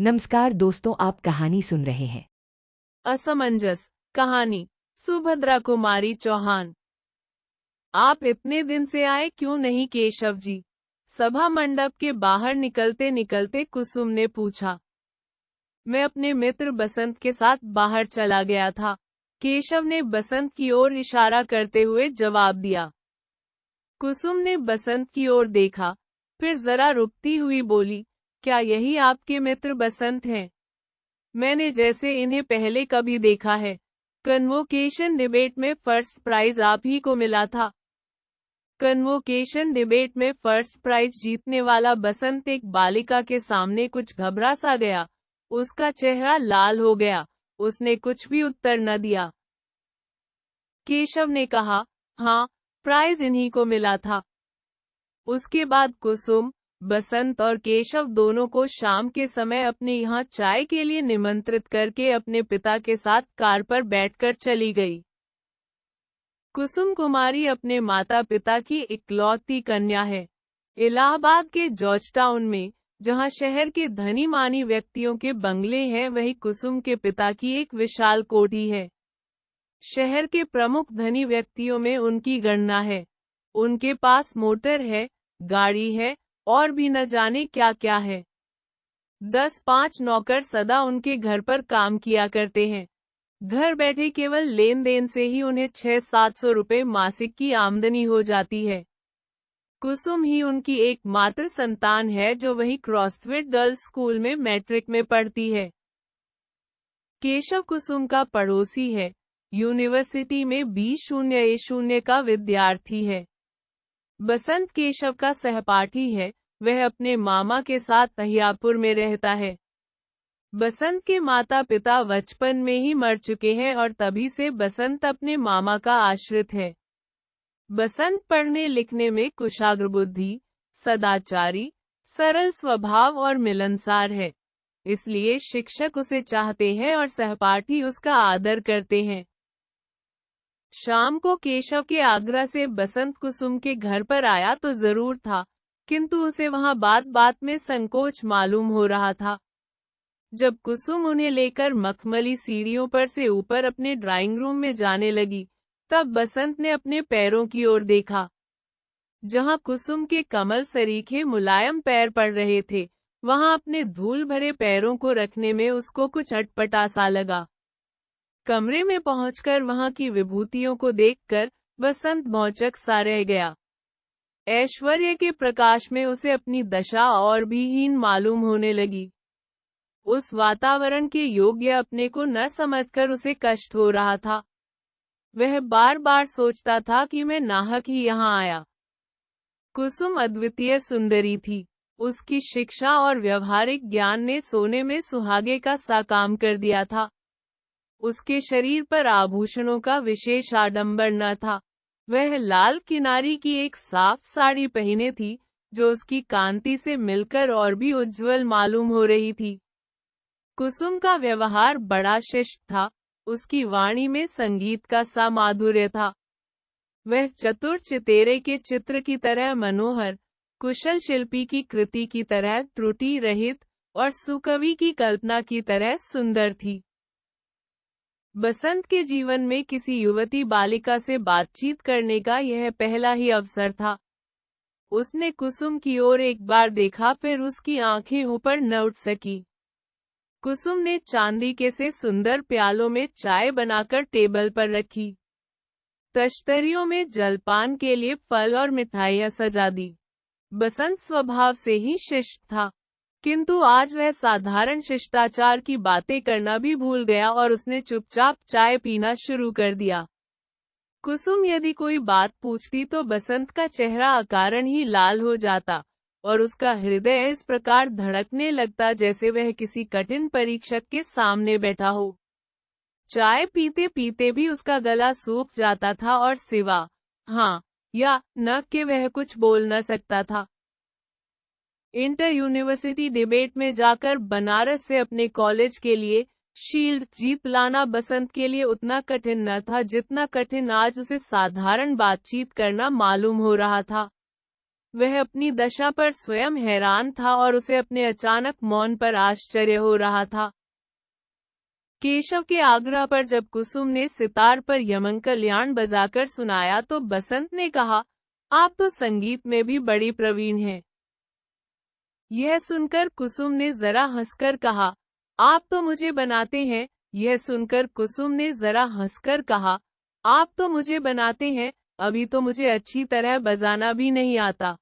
नमस्कार दोस्तों, आप कहानी सुन रहे हैं। असमंजस कहानी। सुभद्रा कुमारी चौहान। आप इतने दिन से आए क्यों नहीं केशव जी? सभा मंडप के बाहर निकलते निकलते कुसुम ने पूछा। मैं अपने मित्र बसंत के साथ बाहर चला गया था, केशव ने बसंत की ओर इशारा करते हुए जवाब दिया। कुसुम ने बसंत की ओर देखा, फिर जरा रुकती हुई बोली, क्या यही आपके मित्र बसंत हैं? मैंने जैसे इन्हें पहले कभी देखा है। कन्वोकेशन डिबेट में फर्स्ट प्राइज आप ही को मिला था। कन्वोकेशन डिबेट में फर्स्ट प्राइज जीतने वाला बसंत एक बालिका के सामने कुछ घबरा सा गया। उसका चेहरा लाल हो गया। उसने कुछ भी उत्तर न दिया। केशव ने कहा, हाँ, प्राइज इन्हीं को मिला था। उसके बाद कुसुम, बसंत और केशव दोनों को शाम के समय अपने यहाँ चाय के लिए निमंत्रित करके अपने पिता के साथ कार पर बैठकर चली गई। कुसुम कुमारी अपने माता पिता की इकलौती कन्या है। इलाहाबाद के जॉर्ज टाउन में, जहाँ शहर के धनी मानी व्यक्तियों के बंगले हैं, वही कुसुम के पिता की एक विशाल कोठी है। शहर के प्रमुख धनी व्यक्तियों में उनकी गणना है। उनके पास मोटर है, गाड़ी है, और भी न जाने क्या क्या है। 10-5 नौकर सदा उनके घर पर काम किया करते हैं। घर बैठे केवल लेन देन से ही उन्हें 600-700 रुपए मासिक की आमदनी हो जाती है। कुसुम ही उनकी एकमात्र संतान है, जो वही क्रॉसफिट गर्ल्स स्कूल में मैट्रिक में पढ़ती है। केशव कुसुम का पड़ोसी है। यूनिवर्सिटी में B0A0 का विद्यार्थी है। बसंत केशव का सहपाठी है। वह अपने मामा के साथ तहियापुर में रहता है। बसंत के माता पिता बचपन में ही मर चुके हैं और तभी से बसंत अपने मामा का आश्रित है। बसंत पढ़ने लिखने में कुशाग्र बुद्धि, सदाचारी, सरल स्वभाव और मिलनसार है। इसलिए शिक्षक उसे चाहते हैं और सहपाठी उसका आदर करते हैं। शाम को केशव के आग्रह से बसंत कुसुम के घर पर आया तो जरूर था, किंतु उसे वहां बात बात में संकोच मालूम हो रहा था। जब कुसुम उन्हें लेकर मखमली सीढ़ियों पर से ऊपर अपने ड्राइंग रूम में जाने लगी, तब बसंत ने अपने पैरों की ओर देखा। जहां कुसुम के कमल सरीखे मुलायम पैर पड़ रहे थे, वहां अपने धूल भरे पैरों को रखने में उसको कुछ अटपटा सा लगा। कमरे में पहुंचकर वहां की विभूतियों को देखकर बसंत भौचक सा रह गया। ऐश्वर्य के प्रकाश में उसे अपनी दशा और भी हीन मालूम होने लगी। उस वातावरण के योग्य अपने को न समझकर उसे कष्ट हो रहा था। वह बार बार सोचता था कि मैं नाहक ही यहाँ आया। कुसुम अद्वितीय सुंदरी थी। उसकी शिक्षा और व्यवहारिक ज्ञान ने सोने में सुहागे का सा काम कर दिया था। उसके शरीर पर आभूषणों का विशेष आडंबर न था। वह लाल किनारी की एक साफ साड़ी पहने थी, जो उसकी कांति से मिलकर और भी उज्जवल मालूम हो रही थी। कुसुम का व्यवहार बड़ा शिष्ट था। उसकी वाणी में संगीत का सा माधुर्य था। वह चतुर चितेरे के चित्र की तरह मनोहर, कुशल शिल्पी की कृति की तरह त्रुटि रहित और सुकवि की कल्पना की तरह सुंदर थी। बसंत के जीवन में किसी युवती बालिका से बातचीत करने का यह पहला ही अवसर था। उसने कुसुम की ओर एक बार देखा, फिर उसकी आंखें ऊपर न उठ सकी। कुसुम ने चांदी के से सुंदर प्यालों में चाय बनाकर टेबल पर रखी। तश्तरियों में जलपान के लिए फल और मिठाइयां सजा दी। बसंत स्वभाव से ही शिष्ट था, किंतु आज वह साधारण शिष्टाचार की बातें करना भी भूल गया और उसने चुपचाप चाय पीना शुरू कर दिया। कुसुम यदि कोई बात पूछती तो बसंत का चेहरा अकारण ही लाल हो जाता और उसका हृदय इस प्रकार धड़कने लगता जैसे वह किसी कठिन परीक्षक के सामने बैठा हो। चाय पीते पीते भी उसका गला सूख जाता था और सिवा हाँ या न के वह कुछ बोल न सकता था। इंटर यूनिवर्सिटी डिबेट में जाकर बनारस से अपने कॉलेज के लिए शील्ड जीत लाना बसंत के लिए उतना कठिन न था जितना कठिन आज उसे साधारण बातचीत करना मालूम हो रहा था। वह अपनी दशा पर स्वयं हैरान था और उसे अपने अचानक मौन पर आश्चर्य हो रहा था। केशव के आग्रह पर जब कुसुम ने सितार पर यमन कल्याण बजाकर सुनाया तो बसंत ने कहा, आप तो संगीत में भी बड़ी प्रवीण हैं। यह सुनकर कुसुम ने जरा हंसकर कहा, आप तो मुझे बनाते हैं। यह सुनकर कुसुम ने जरा हंसकर कहा, आप तो मुझे बनाते हैं, अभी तो मुझे अच्छी तरह बजाना भी नहीं आता।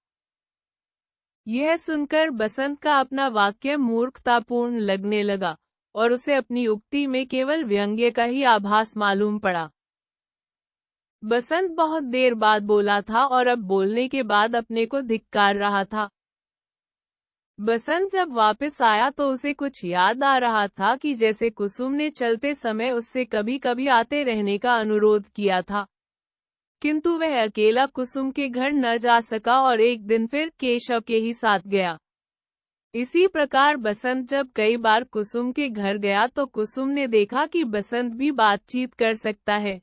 यह सुनकर बसंत का अपना वाक्य मूर्खतापूर्ण लगने लगा और उसे अपनी उक्ति में केवल व्यंग्य का ही आभास मालूम पड़ा। बसंत बहुत देर बाद बोला था और अब बोलने के बाद अपने को धिक्कार रहा था। बसंत जब वापस आया तो उसे कुछ याद आ रहा था कि जैसे कुसुम ने चलते समय उससे कभी कभी आते रहने का अनुरोध किया था, किंतु वह अकेला कुसुम के घर न जा सका और एक दिन फिर केशव के ही साथ गया। इसी प्रकार बसंत जब कई बार कुसुम के घर गया तो कुसुम ने देखा कि बसंत भी बातचीत कर सकता है।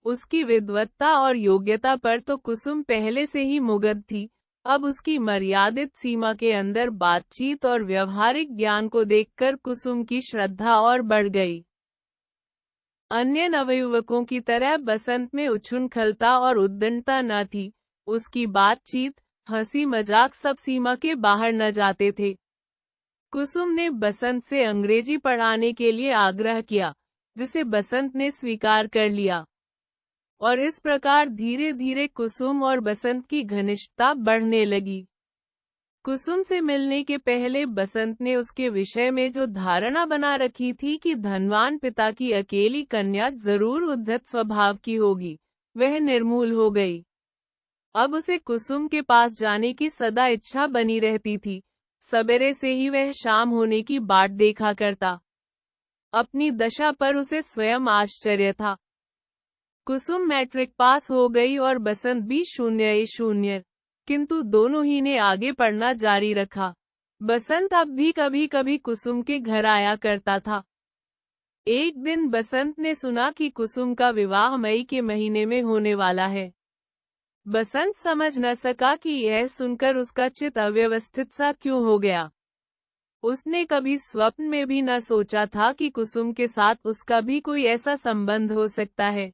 उसकी विद्वत्ता और योग्यता पर तो कुसुम पहले से ही मुग्ध थी, अब उसकी मर्यादित सीमा के अंदर बातचीत और व्यवहारिक ज्ञान को देखकर कुसुम की श्रद्धा और बढ़ गई। अन्य नवयुवकों की तरह बसंत में उछुन-खलता और उद्दंडता न थी। उसकी बातचीत, हंसी मजाक सब सीमा के बाहर न जाते थे। कुसुम ने बसंत से अंग्रेजी पढ़ाने के लिए आग्रह किया, जिसे बसंत ने स्वीकार कर लिया। और इस प्रकार धीरे धीरे कुसुम और बसंत की घनिष्ठता बढ़ने लगी। कुसुम से मिलने के पहले बसंत ने उसके विषय में जो धारणा बना रखी थी कि धनवान पिता की अकेली कन्या जरूर उद्धत स्वभाव की होगी, वह निर्मूल हो गई। अब उसे कुसुम के पास जाने की सदा इच्छा बनी रहती थी। सवेरे से ही वह शाम होने की बाट देखा करता। अपनी दशा पर उसे स्वयं आश्चर्य था। कुसुम मैट्रिक पास हो गई और बसंत भी 0-0, किंतु दोनों ही ने आगे पढ़ना जारी रखा। बसंत अब भी कभी कभी कुसुम के घर आया करता था। एक दिन बसंत ने सुना कि कुसुम का विवाह मई के महीने में होने वाला है। बसंत समझ न सका कि यह सुनकर उसका चित्त अव्यवस्थित सा क्यों हो गया। उसने कभी स्वप्न में भी न सोचा था कि कुसुम के साथ उसका भी कोई ऐसा संबंध हो सकता है।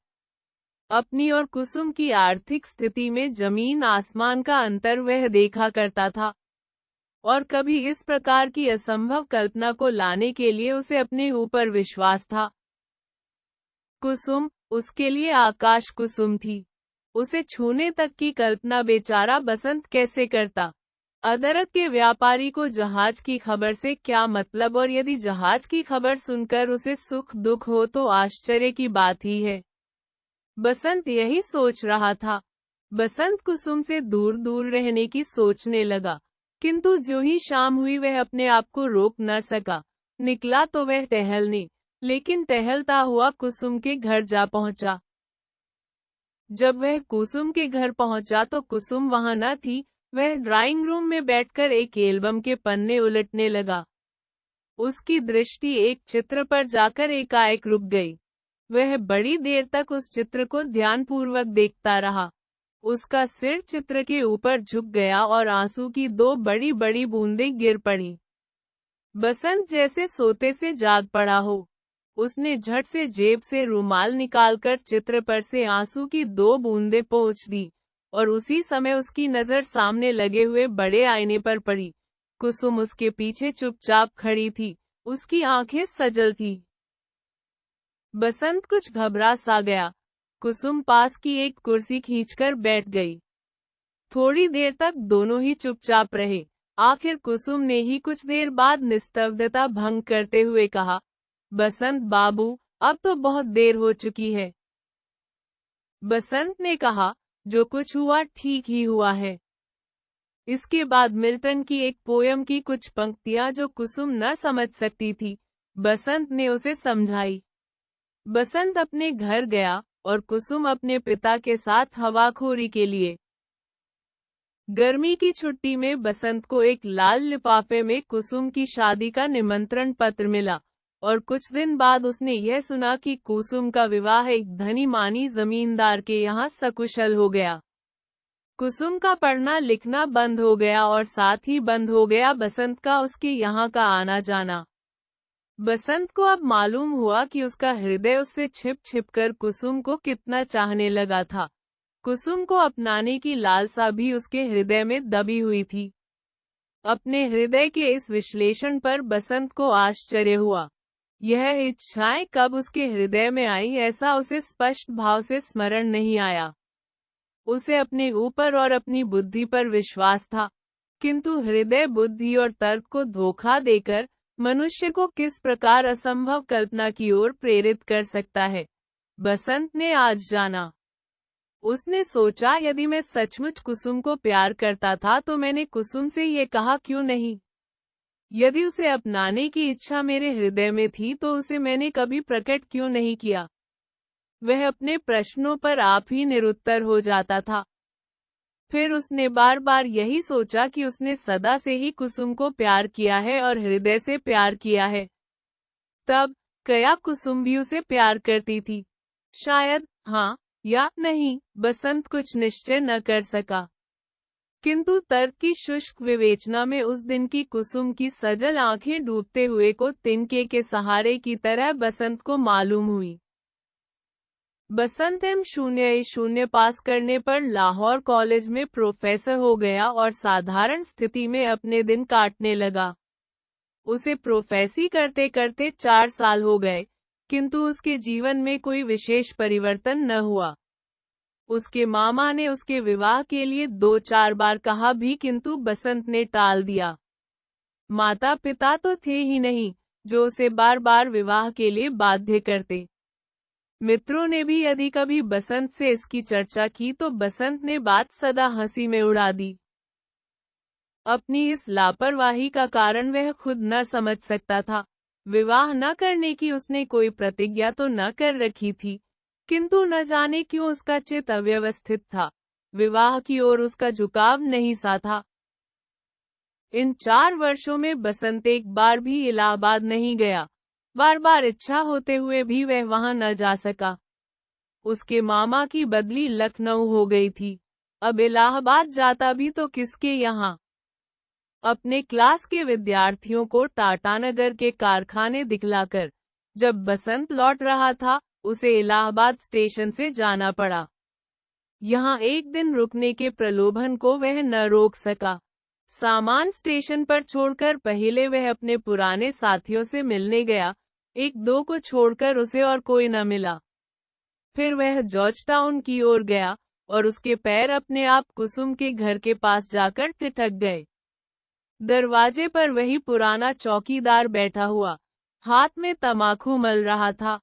अपनी और कुसुम की आर्थिक स्थिति में जमीन आसमान का अंतर वह देखा करता था, और कभी इस प्रकार की असंभव कल्पना को लाने के लिए उसे अपने ऊपर विश्वास था। कुसुम, उसके लिए आकाश कुसुम थी। उसे छूने तक की कल्पना बेचारा बसंत कैसे करता। अदरक के व्यापारी को जहाज की खबर से क्या मतलब, और यदि जहाज की खबर सुनकर उसे सुख दुख हो तो आश्चर्य की बात ही है। बसंत यही सोच रहा था। बसंत कुसुम से दूर दूर रहने की सोचने लगा, किंतु जो ही शाम हुई वह अपने आप को रोक न सका। निकला तो वह टहलने, लेकिन टहलता हुआ कुसुम के घर जा पहुंचा। जब वह कुसुम के घर पहुंचा तो कुसुम वहां न थी। वह ड्राइंग रूम में बैठकर एक एल्बम के पन्ने उलटने लगा। उसकी दृष्टि एक चित्र पर जाकर एकाएक रुक गई। वह बड़ी देर तक उस चित्र को ध्यानपूर्वक देखता रहा। उसका सिर चित्र के ऊपर झुक गया और आंसू की 2 बड़ी बड़ी बूंदें गिर पड़ी। बसंत जैसे सोते से जाग पड़ा हो। उसने झट से जेब से रुमाल निकालकर चित्र पर से आंसू की 2 बूंदें पोंछ दी, और उसी समय उसकी नजर सामने लगे हुए बड़े आईने पर पड़ी। कुसुम उसके पीछे चुपचाप खड़ी थी, उसकी आंखें सजल थी। बसंत कुछ घबरा सा गया। कुसुम पास की एक कुर्सी खींचकर बैठ गई। थोड़ी देर तक दोनों ही चुपचाप रहे। आखिर कुसुम ने ही कुछ देर बाद निस्तब्धता भंग करते हुए कहा, बसंत बाबू, अब तो बहुत देर हो चुकी है। बसंत ने कहा, जो कुछ हुआ ठीक ही हुआ है। इसके बाद मिल्टन की एक पोयम की कुछ पंक्तियां जो कुसुम न समझ सकती थी, बसंत ने उसे समझाई। बसंत अपने घर गया और कुसुम अपने पिता के साथ हवाखोरी के लिए। गर्मी की छुट्टी में बसंत को एक लाल लिफाफे में कुसुम की शादी का निमंत्रण पत्र मिला, और कुछ दिन बाद उसने यह सुना कि कुसुम का विवाह एक धनी मानी जमींदार के यहाँ सकुशल हो गया। कुसुम का पढ़ना लिखना बंद हो गया और साथ ही बंद हो गया बसंत का उसके यहाँ का आना जाना। बसंत को अब मालूम हुआ कि उसका हृदय उससे छिप छिप कर कुसुम को कितना चाहने लगा था। कुसुम को अपनाने की लालसा भी उसके हृदय में दबी हुई थी। अपने हृदय के इस विश्लेषण पर बसंत को आश्चर्य हुआ। यह इच्छाएं कब उसके हृदय में आई, ऐसा उसे स्पष्ट भाव से स्मरण नहीं आया। उसे अपने ऊपर और अपनी बुद्धि पर विश्वास था, किंतु हृदय बुद्धि और तर्क को धोखा देकर मनुष्य को किस प्रकार असंभव कल्पना की ओर प्रेरित कर सकता है, बसंत ने आज जाना। उसने सोचा, यदि मैं सचमुच कुसुम को प्यार करता था तो मैंने कुसुम से ये कहा क्यों नहीं। यदि उसे अपनाने की इच्छा मेरे हृदय में थी तो उसे मैंने कभी प्रकट क्यों नहीं किया। वह अपने प्रश्नों पर आप ही निरुत्तर हो जाता था। फिर उसने बार बार यही सोचा कि उसने सदा से ही कुसुम को प्यार किया है और हृदय से प्यार किया है। तब क्या कुसुम भी उसे प्यार करती थी? शायद हाँ या नहीं, बसंत कुछ निश्चय न कर सका। किंतु तर्क की शुष्क विवेचना में उस दिन की कुसुम की सजल आंखें डूबते हुए को तिनके के सहारे की तरह बसंत को मालूम हुई। बसंत M.0 पास करने पर लाहौर कॉलेज में प्रोफेसर हो गया और साधारण स्थिति में अपने दिन काटने लगा। उसे प्रोफेसी करते करते 4 साल हो गए, किंतु उसके जीवन में कोई विशेष परिवर्तन न हुआ। उसके मामा ने उसके विवाह के लिए 2-4 बार कहा भी, किंतु बसंत ने टाल दिया। माता पिता तो थे ही नहीं जो उसे बार बार विवाह के लिए बाध्य करते। मित्रों ने भी यदि कभी बसंत से इसकी चर्चा की तो बसंत ने बात सदा हंसी में उड़ा दी। अपनी इस लापरवाही का कारण वह खुद न समझ सकता था। विवाह न करने की उसने कोई प्रतिज्ञा तो न कर रखी थी, किंतु न जाने क्यों उसका चित्त अव्यवस्थित था। विवाह की ओर उसका झुकाव नहीं सा था। इन 4 वर्षों में बसंत एक बार भी इलाहाबाद नहीं गया। बार बार इच्छा होते हुए भी वह वहां न जा सका। उसके मामा की बदली लखनऊ हो गई थी। अब इलाहाबाद जाता भी तो किसके यहाँ? अपने क्लास के विद्यार्थियों को टाटानगर के कारखाने दिखलाकर जब बसंत लौट रहा था, उसे इलाहाबाद स्टेशन से जाना पड़ा। यहाँ एक दिन रुकने के प्रलोभन को वह न रोक सका। सामान स्टेशन पर छोड़कर पहले वह अपने पुराने साथियों से मिलने गया। 1-2 को छोड़कर उसे और कोई न मिला। फिर वह जॉर्ज टाउन की ओर गया और उसके पैर अपने आप कुसुम के घर के पास जाकर ठिठक गए। दरवाजे पर वही पुराना चौकीदार बैठा हुआ, हाथ में तमाकू मल रहा था।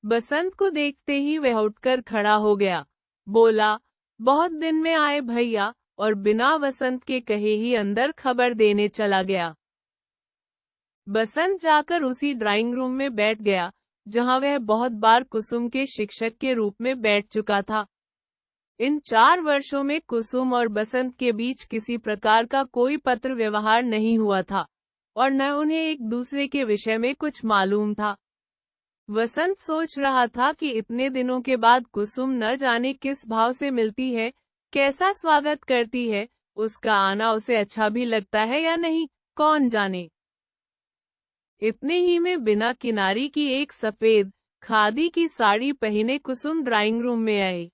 बसंत को देखते ही वह उठकर खड़ा हो गया, बोला, बहुत दिन में आए भैया, और बिना बसंत के कहे ही अंदर खबर देने चला गया। बसंत जाकर उसी ड्राइंग रूम में बैठ गया जहां वह बहुत बार कुसुम के शिक्षक के रूप में बैठ चुका था। इन 4 वर्षों में कुसुम और बसंत के बीच किसी प्रकार का कोई पत्र व्यवहार नहीं हुआ था और न उन्हें एक दूसरे के विषय में कुछ मालूम था। बसंत सोच रहा था कि इतने दिनों के बाद कुसुम न जाने किस भाव से मिलती है, कैसा स्वागत करती है, उसका आना उसे अच्छा भी लगता है या नहीं, कौन जाने। इतने ही में बिना किनारी की एक सफेद खादी की साड़ी पहने कुसुम ड्राइंग रूम में आई।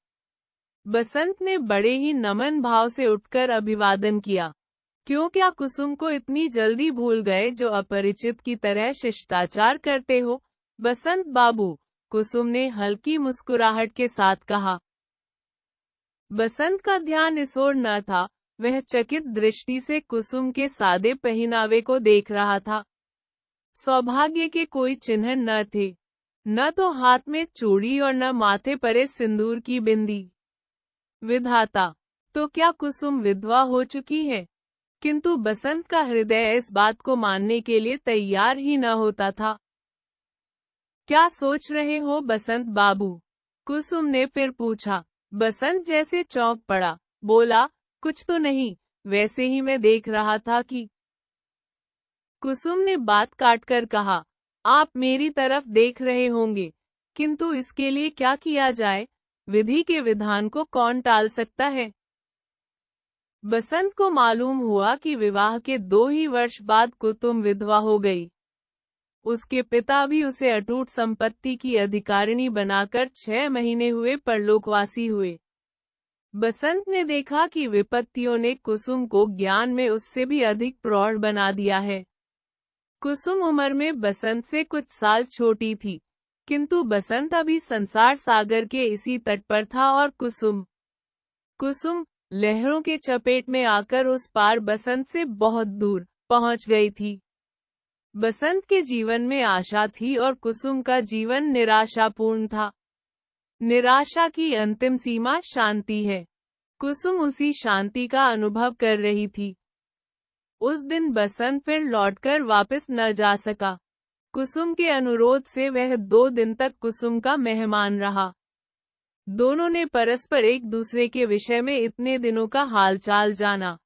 बसंत ने बड़े ही नमन भाव से उठकर अभिवादन किया। क्यों, क्या कुसुम को इतनी जल्दी भूल गए जो अपरिचित की तरह शिष्टाचार करते हो? बसंत बाबू, कुसुम ने हल्की मुस्कुराहट के साथ कहा। बसंत का ध्यान इस ओर न था, वह चकित दृष्टि से कुसुम के सादे पहनावे को देख रहा था। सौभाग्य के कोई चिन्ह न थे, न तो हाथ में चूड़ी और न माथे पर सिंदूर की बिंदी। विधाता, तो क्या कुसुम विधवा हो चुकी है? किंतु बसंत का हृदय इस बात को मानने के लिए तैयार ही न होता था। क्या सोच रहे हो बसंत बाबू? कुसुम ने फिर पूछा। बसंत जैसे चौंक पड़ा, बोला, कुछ तो नहीं, वैसे ही मैं देख रहा था कि। कुसुम ने बात काटकर कहा, आप मेरी तरफ देख रहे होंगे, किंतु इसके लिए क्या किया जाए? विधि के विधान को कौन टाल सकता है? बसंत को मालूम हुआ कि विवाह के 2 ही वर्ष बाद कुसुम विधवा हो गई। उसके पिता भी उसे अटूट संपत्ति की अधिकारिणी बनाकर 6 महीने हुए परलोकवासी हुए। बसंत ने देखा कि विपत्तियों ने कुसुम को ज्ञान में उससे भी अधिक प्रौढ़ बना दिया है। कुसुम उम्र में बसंत से कुछ साल छोटी थी, किंतु बसंत अभी संसार सागर के इसी तट पर था और कुसुम लहरों के चपेट में आकर उस पार बसंत से बहुत दूर पहुंच गई थी। बसंत के जीवन में आशा थी और कुसुम का जीवन निराशापूर्ण था। निराशा की अंतिम सीमा शांति है। कुसुम उसी शांति का अनुभव कर रही थी। उस दिन बसंत फिर लौटकर वापस न जा सका। कुसुम के अनुरोध से वह 2 दिन तक कुसुम का मेहमान रहा। दोनों ने परस्पर एक दूसरे के विषय में इतने दिनों का हालचाल जाना।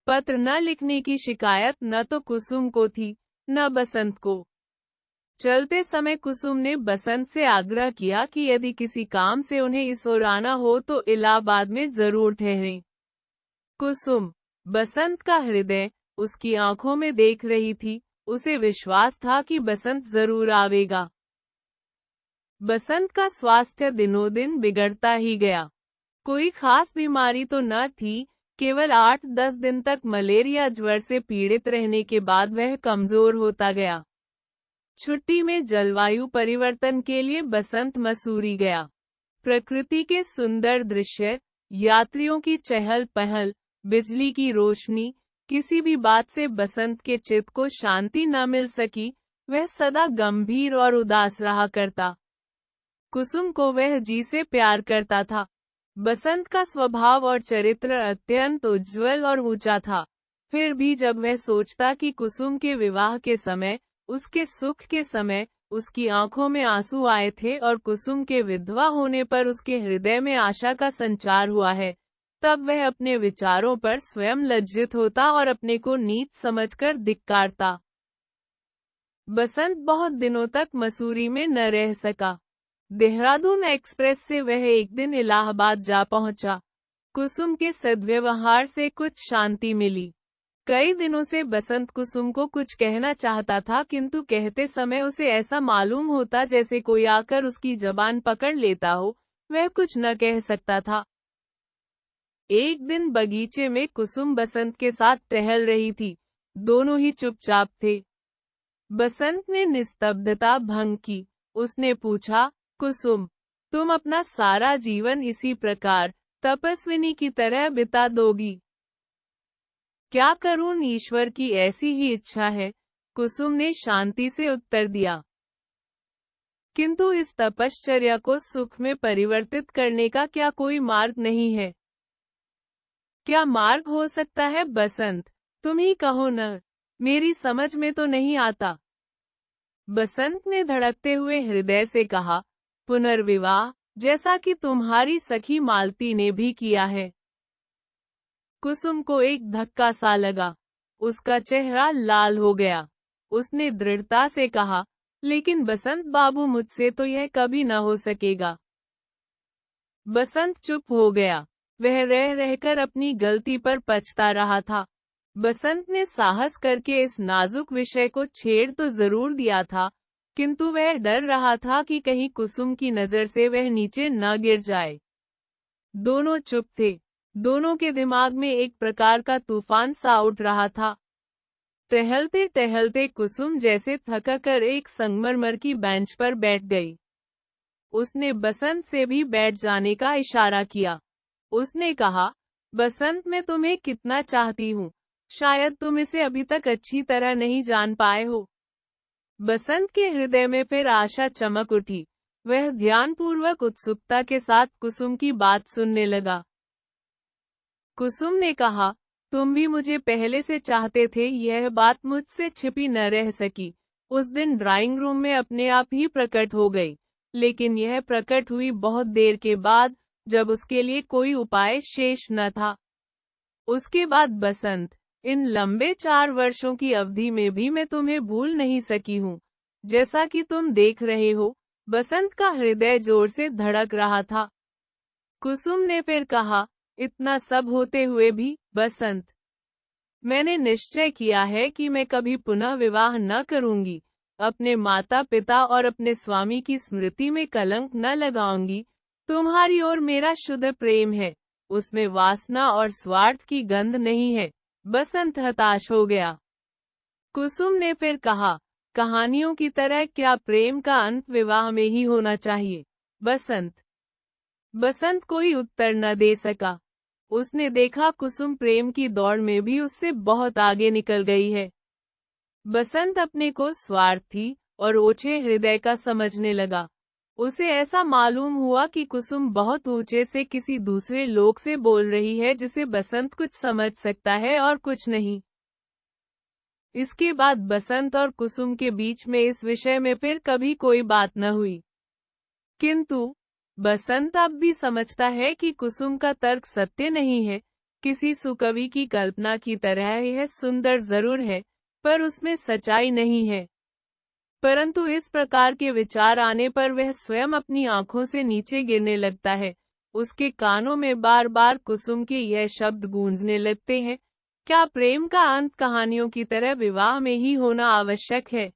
पत्र न लिखने की शिकायत न तो कुसुम को थी न बसंत को। चलते समय कुसुम ने बसंत से आग्रह किया कि यदि किसी काम से उन्हें इस ओर आना हो तो इलाहाबाद में जरूर ठहरें। कुसुम, बसंत का हृदय उसकी आंखों में देख रही थी। उसे विश्वास था कि बसंत जरूर आवेगा। बसंत का स्वास्थ्य दिनों दिन बिगड़ता ही गया। कोई खास बीमारी तो न थी, केवल 8-10 दिन तक मलेरिया ज्वर से पीड़ित रहने के बाद वह कमजोर होता गया। छुट्टी में जलवायु परिवर्तन के लिए बसंत मसूरी गया। प्रकृति के सुंदर दृश्य, यात्रियों की चहल पहल, बिजली की रोशनी, किसी भी बात से बसंत के चित्त को शांति न मिल सकी। वह सदा गंभीर और उदास रहा करता। कुसुम को वह जी से प्यार करता था। बसंत का स्वभाव और चरित्र अत्यंत उज्जवल और ऊंचा था। फिर भी जब वह सोचता कि कुसुम के विवाह के समय, उसके सुख के समय, उसकी आंखों में आंसू आए थे और कुसुम के विधवा होने पर उसके हृदय में आशा का संचार हुआ है, तब वह अपने विचारों पर स्वयं लज्जित होता और अपने को नीच समझकर धिक्कारता। बसंत बहुत दिनों तक मसूरी में न रह सका। देहरादून एक्सप्रेस से वह एक दिन इलाहाबाद जा पहुंचा। कुसुम के सद्व्यवहार से कुछ शांति मिली। कई दिनों से बसंत कुसुम को कुछ कहना चाहता था, किंतु कहते समय उसे ऐसा मालूम होता जैसे कोई आकर उसकी जबान पकड़ लेता हो। वह कुछ न कह सकता था। एक दिन बगीचे में कुसुम बसंत के साथ टहल रही थी। दोनों ही चुपचाप थे। बसंत ने निस्तब्धता भंग की। उसने पूछा, कुसुम, तुम अपना सारा जीवन इसी प्रकार तपस्विनी की तरह बिता दोगी? क्या करूं, ईश्वर की ऐसी ही इच्छा है, कुसुम ने शांति से उत्तर दिया। किंतु इस तपश्चर्या को सुख में परिवर्तित करने का क्या कोई मार्ग नहीं है? क्या मार्ग हो सकता है बसंत? तुम ही कहो न, मेरी समझ में तो नहीं आता। बसंत ने धड़कते हुए हृदय से कहा, पुनर्विवाह, जैसा कि तुम्हारी सखी मालती ने भी किया है। कुसुम को एक धक्का सा लगा। उसका चेहरा लाल हो गया। उसने दृढ़ता से कहा, लेकिन बसंत बाबू, मुझसे तो यह कभी न हो सकेगा। बसंत चुप हो गया। वह रह रहकर अपनी गलती पर पछता रहा था। बसंत ने साहस करके इस नाजुक विषय को छेड़ तो जरूर दिया था, किंतु वह डर रहा था कि कहीं कुसुम की नजर से वह नीचे न गिर जाए। दोनों चुप थे। दोनों के दिमाग में एक प्रकार का तूफान सा उठ रहा था। टहलते टहलते कुसुम जैसे थककर एक संगमरमर की बेंच पर बैठ गई। उसने बसंत से भी बैठ जाने का इशारा किया। उसने कहा, बसंत, मैं तुम्हें कितना चाहती हूँ, शायद तुम इसे अभी तक अच्छी तरह नहीं जान पाए हो। बसंत के हृदय में फिर आशा चमक उठी। वह ध्यानपूर्वक उत्सुकता के साथ कुसुम की बात सुनने लगा। कुसुम ने कहा, तुम भी मुझे पहले से चाहते थे, यह बात मुझसे छिपी न रह सकी। उस दिन ड्राइंग रूम में अपने आप ही प्रकट हो गई, लेकिन यह प्रकट हुई बहुत देर के बाद, जब उसके लिए कोई उपाय शेष न था। उसके बाद बसंत, इन लंबे 4 वर्षों की अवधि में भी मैं तुम्हें भूल नहीं सकी हूँ। जैसा कि तुम देख रहे हो, बसंत का हृदय जोर से धड़क रहा था। कुसुम ने फिर कहा, इतना सब होते हुए भी, बसंत, मैंने निश्चय किया है कि मैं कभी पुनः विवाह न करूंगी, अपने माता पिता और अपने स्वामी की स्मृति में कलंक न लगाऊंगी। तुम्हारी ओर मेरा शुद्ध प्रेम है, उसमें वासना और स्वार्थ की गंध नहीं है। बसंत हताश हो गया। कुसुम ने फिर कहा, कहानियों की तरह क्या प्रेम का अंत विवाह में ही होना चाहिए? बसंत कोई उत्तर न दे सका। उसने देखा कुसुम प्रेम की दौड़ में भी उससे बहुत आगे निकल गई है। बसंत अपने को स्वार्थी और ओछे हृदय का समझने लगा। उसे ऐसा मालूम हुआ कि कुसुम बहुत ऊंचे से किसी दूसरे लोक से बोल रही है जिसे बसंत कुछ समझ सकता है और कुछ नहीं। इसके बाद बसंत और कुसुम के बीच में इस विषय में फिर कभी कोई बात न हुई। किंतु बसंत अब भी समझता है कि कुसुम का तर्क सत्य नहीं है। किसी सुकवि की कल्पना की तरह यह सुंदर जरूर है, पर उसमें सच्चाई नहीं है। परंतु इस प्रकार के विचार आने पर वह स्वयं अपनी आंखों से नीचे गिरने लगता है। उसके कानों में बार बार कुसुम के यह शब्द गूंजने लगते हैं, क्या प्रेम का अंत कहानियों की तरह विवाह में ही होना आवश्यक है?